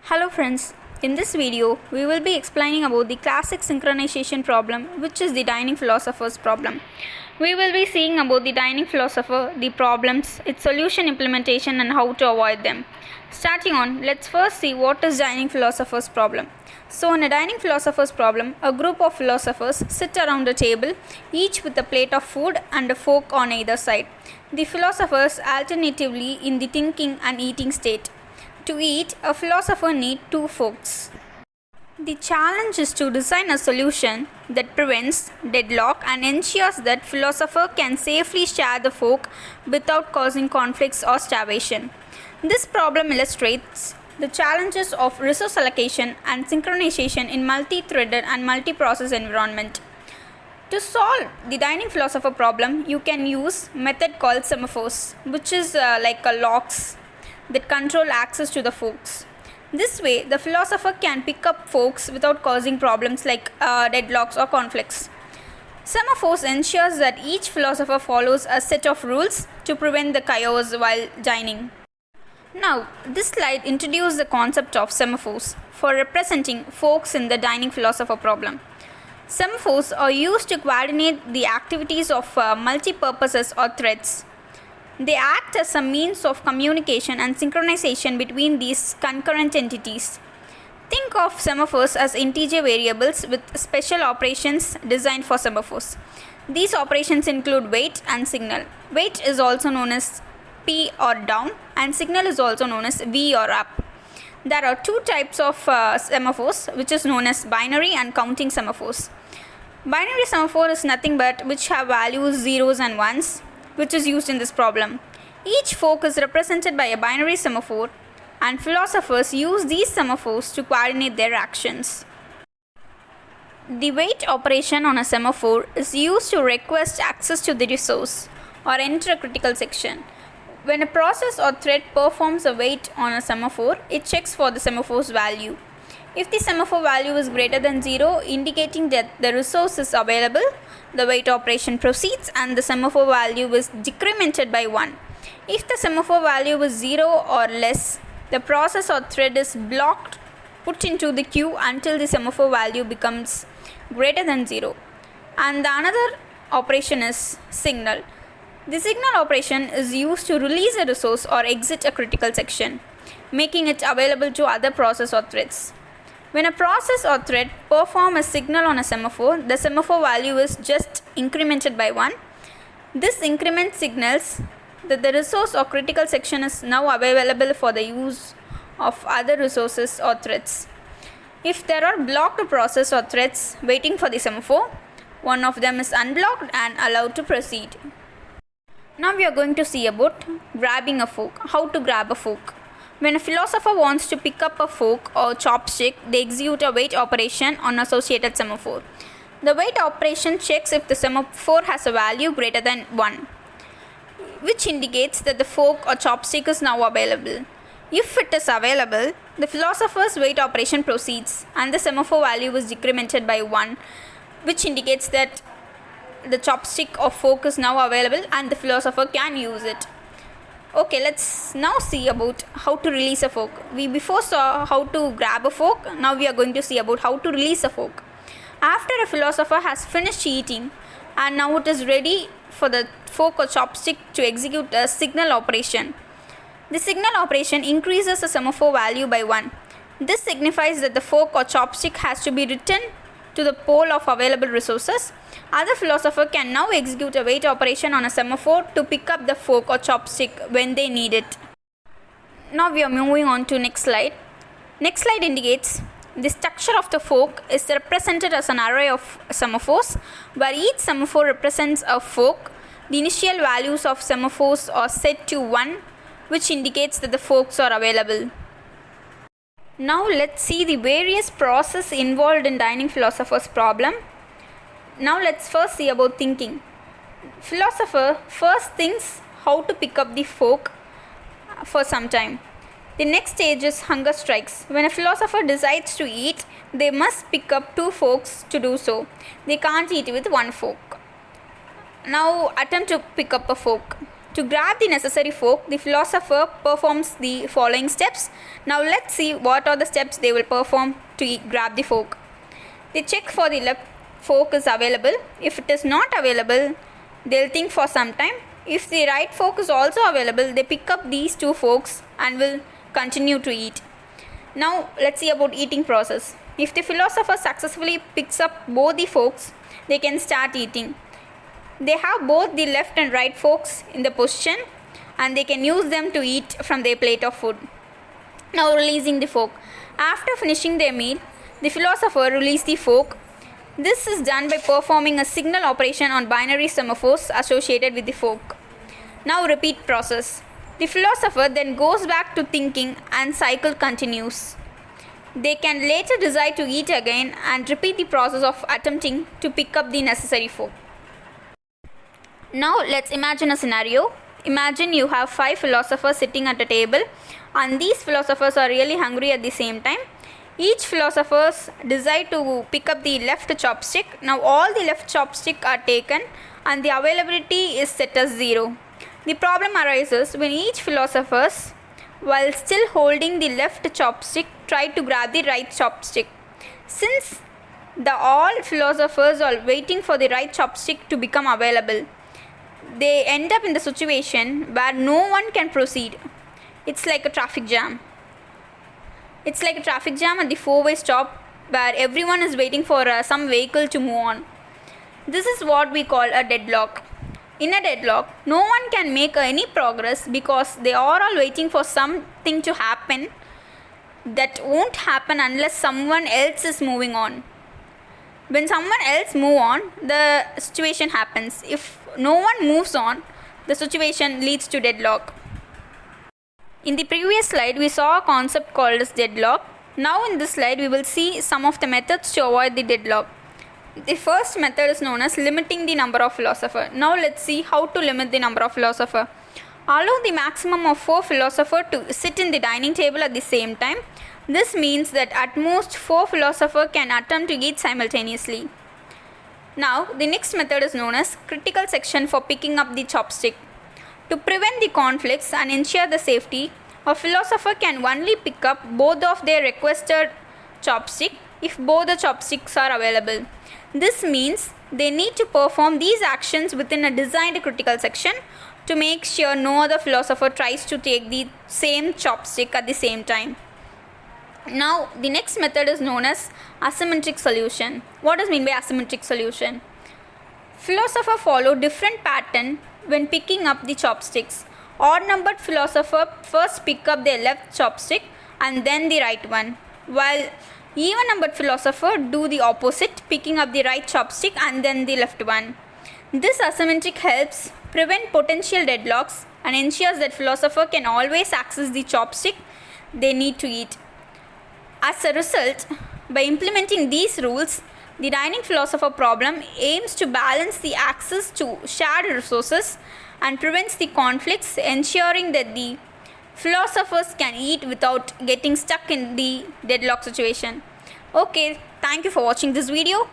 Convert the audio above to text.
Hello friends, in this video we will be explaining about the classic synchronization problem, which is the dining philosopher's problem. We will be seeing about the dining philosopher, the problems, its solution implementation and how to avoid them. Starting on, let's first see what is dining philosopher's problem. So in a dining philosopher's problem, a group of philosophers sit around a table, each with a plate of food and a fork on either side. The philosophers alternatively in the thinking and eating state. To eat, a philosopher needs two forks. The challenge is to design a solution that prevents deadlock and ensures that philosopher can safely share the fork without causing conflicts or starvation. This problem illustrates the challenges of resource allocation and synchronization in multi-threaded and multi-process environment. To solve the dining philosopher problem, you can use method called semaphores, which is like a locks that control access to the forks. This way, the philosopher can pick up forks without causing problems like deadlocks or conflicts. Semaphores ensures that each philosopher follows a set of rules to prevent the chaos while dining. Now, this slide introduces the concept of semaphores for representing forks in the dining philosopher problem. Semaphores are used to coordinate the activities of multi-purposes or threads. They act as a means of communication and synchronization between these concurrent entities. Think of semaphores as integer variables with special operations designed for semaphores. These operations include wait and signal. Wait is also known as P or down, and signal is also known as V or up. There are two types of semaphores, which is known as binary and counting semaphores. Binary semaphore is nothing but which have values zeros and ones, which is used in this problem. Each fork is represented by a binary semaphore, and philosophers use these semaphores to coordinate their actions. The wait operation on a semaphore is used to request access to the resource or enter a critical section. When a process or thread performs a wait on a semaphore, it checks for the semaphore's value. If the semaphore value is greater than 0, indicating that the resource is available, the wait operation proceeds and the semaphore value is decremented by 1. If the semaphore value is 0 or less, the process or thread is blocked, put into the queue until the semaphore value becomes greater than 0. And the another operation is signal. The signal operation is used to release a resource or exit a critical section, making it available to other process or threads. When a process or thread performs a signal on a semaphore, the semaphore value is just incremented by 1. This increment signals that the resource or critical section is now available for the use of other resources or threads. If there are blocked process or threads waiting for the semaphore, one of them is unblocked and allowed to proceed. Now we are going to see about grabbing a fork, how to grab a fork. When a philosopher wants to pick up a fork or chopstick, they execute a wait operation on associated semaphore. The wait operation checks if the semaphore has a value greater than 1, which indicates that the fork or chopstick is now available. If it is available, the philosopher's wait operation proceeds and the semaphore value is decremented by 1, which indicates that the chopstick or fork is now available and the philosopher can use it. Okay, let's now see about how to release a fork. We before saw how to grab a fork, now we are going to see about how to release a fork. After a philosopher has finished eating and now it is ready for the fork or chopstick to execute a signal operation. The signal operation increases the semaphore value by 1. This signifies that the fork or chopstick has to be returned to the pole of available resources. Other philosopher can now execute a wait operation on a semaphore to pick up the fork or chopstick when they need it. Now we are moving on to next slide. Next slide indicates the structure of the fork is represented as an array of semaphores, where each semaphore represents a fork. The initial values of semaphores are set to 1, which indicates that the forks are available. Now let's see the various processes involved in dining philosopher's problem. Now let's first see about thinking. Philosopher first thinks how to pick up the fork for some time. The next stage is hunger strikes. When a philosopher decides to eat, they must pick up 2 forks to do so. They can't eat with 1 fork. Now attempt to pick up a fork. To grab the necessary fork, the philosopher performs the following steps. Now let's see what are the steps they will perform to grab the fork. They check for the left fork is available. If it is not available, they'll think for some time. If the right fork is also available, they pick up these two forks and will continue to eat. Now let's see about eating process. If the philosopher successfully picks up both the forks, they can start eating. They have both the left and right forks in the position and they can use them to eat from their plate of food. Now releasing the fork. After finishing their meal, the philosopher releases the fork. This is done by performing a signal operation on binary semaphores associated with the fork. Now repeat process. The philosopher then goes back to thinking and cycle continues. They can later decide to eat again and repeat the process of attempting to pick up the necessary fork. Now let's imagine a scenario. Imagine you have 5 philosophers sitting at a table and these philosophers are really hungry at the same time. Each philosopher decide to pick up the left chopstick. Now all the left chopstick are taken and the availability is set as 0. The problem arises when each philosopher, while still holding the left chopstick, try to grab the right chopstick. Since all philosophers are waiting for the right chopstick to become available, they end up in the situation where no one can proceed. It's like a traffic jam. It's like a traffic jam at the 4-way stop where everyone is waiting for some vehicle to move on. This is what we call a deadlock. In a deadlock, no one can make any progress because they are all waiting for something to happen that won't happen unless someone else is moving on. When someone else moves on, the situation happens. If no one moves on, the situation leads to deadlock. In the previous slide, we saw a concept called as deadlock. Now in this slide, we will see some of the methods to avoid the deadlock. The first method is known as limiting the number of philosophers. Now let's see how to limit the number of philosophers. Allow the maximum of 4 philosophers to sit in the dining table at the same time. This means that at most 4 philosophers can attempt to eat simultaneously. Now, the next method is known as critical section for picking up the chopstick. To prevent the conflicts and ensure the safety, a philosopher can only pick up both of their requested chopstick if both the chopsticks are available. This means they need to perform these actions within a designed critical section to make sure no other philosopher tries to take the same chopstick at the same time. Now, the next method is known as asymmetric solution. What does mean by asymmetric solution? Philosophers follow different pattern when picking up the chopsticks. Odd-numbered philosophers first pick up their left chopstick and then the right one, while even-numbered philosophers do the opposite, picking up the right chopstick and then the left one. This asymmetric helps prevent potential deadlocks and ensures that philosophers can always access the chopstick they need to eat. As a result, by implementing these rules, the dining philosopher problem aims to balance the access to shared resources and prevents the conflicts, ensuring that the philosophers can eat without getting stuck in the deadlock situation. Okay, thank you for watching this video.